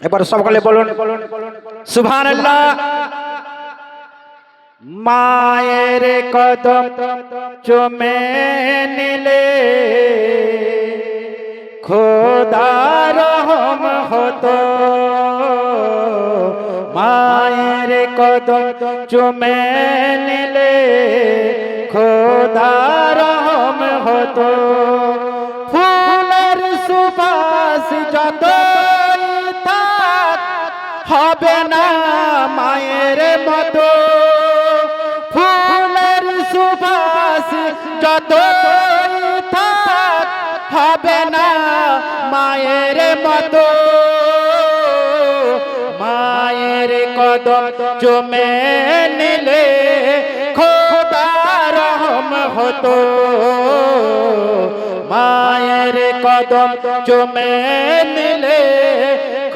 এবার সকলে বলুন সুবহানাল্লাহ। মায়ের কদম চুমে নিলে খোদা রহম হতো, মায়ের কদম চুমে নিলে খোদা রহম হতো। ফুলের সুবাস যত হবে না মায়ের মতো, ফুলের সুবাস যত হবে না মায়ের মতো। মায়ের কদম চুমে নিলে খোদা রহম হতো, মায়ের কদম চুমে নিলে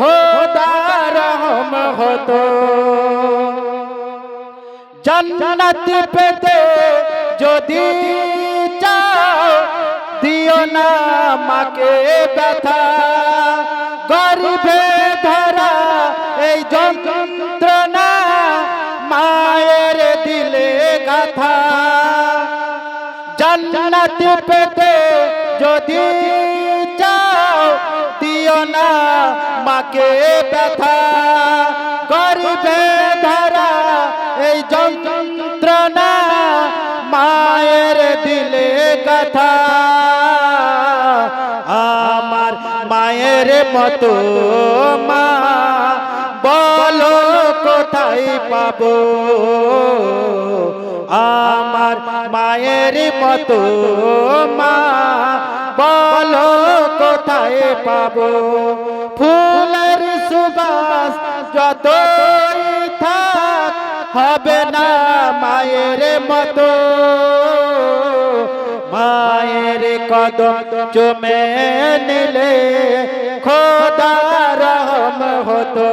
খোদা রহম হতো। জান্নাত পেতে যদি চাও দিও না মাকে ব্যথা, গর্ভে ধরা এই যন্ত্রণা মায়ের দিলে গাথা। জান্নাত পেতে যদি চাও দিও না মাকে ব্যথা, গর্ভে ধরা এই যন্ত্রণা মায়ের দিলে গাথা। আমার মায়ের মতো মা বলো কোথায় পাবো, আমার মায়ের মতো মা বলো কোথায় পাবো। ফুলের সুবাস যতই থাক হবে না মায়ের মতো, মায়ের কদম চুমে নিলে খোদা রহম হতো,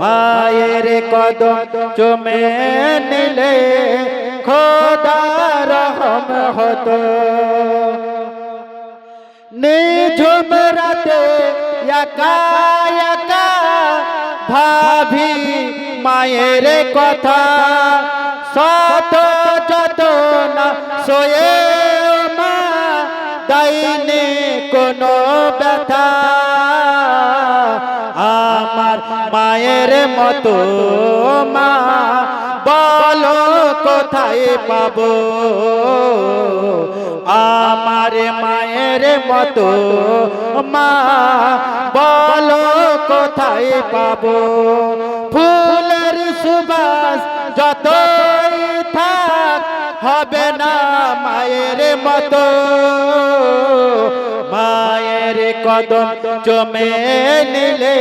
মায়ের কদম চুমে নিলে খোদা রহম হতো। নিঝুম রাতে একা একা ভাবি মায়ের কথা, শত যত না সোয়ে মা দাইনি কোনো ব্যথা। আমার মায়ের মতো মা বলো কোথায় পাবো, আমার মায়ের মতো মা বলো কোথায় পাবো। ফুলের সুবাস যতই থাক হবে না মায়ের মতো, মায়ের কদম চুমে নিলে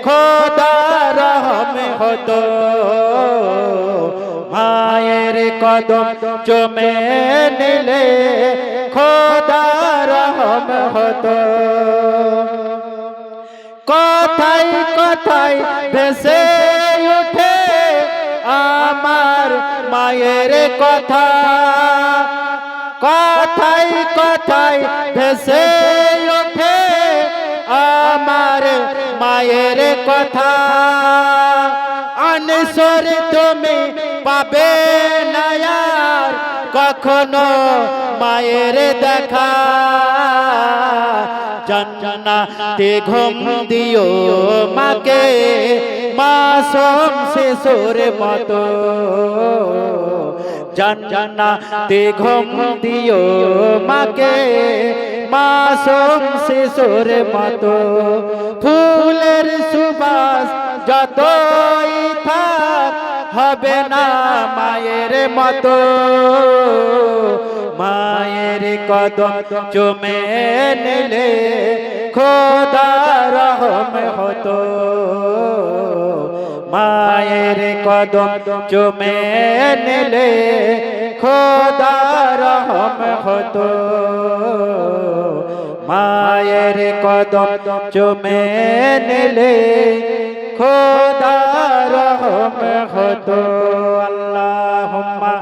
খোদা রহম হতো, মায়ের কদম চুমে নিলে খোদা রহম হতো। কথায় কথায় ভেসে ওঠে আমার মায়ের কথা, কথায় কথায় ভেসে ওঠে আমার মায়ের কথা। আনসর তুমি পাবে না আর কখনো মায়ের দেখা, জান্নাতে ঘুম দিও মাকে মাসুম শিশুর মতো, জান্নাতে ঘুম দিও মাকে মাসুম শিশুর মতো। ফুলের সুবাস যতই থাক হবে না মায়ের মতো, মায়ের কদম চুমে নিলে খোদা রহম হতো, মায়ের কদম চুমে নিলে খোদা রহম হতো, মায়ের কদম চুমে নিলে খোদা রহম হতো। আল্লাহুম্মা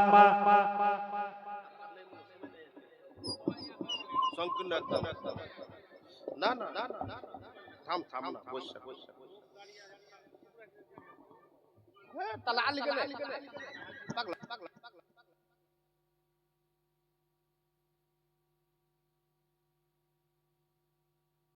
সংকীর্ণ একদম না না না থাম থাম না বসে হ্যাঁ তাহলে আলি গেলে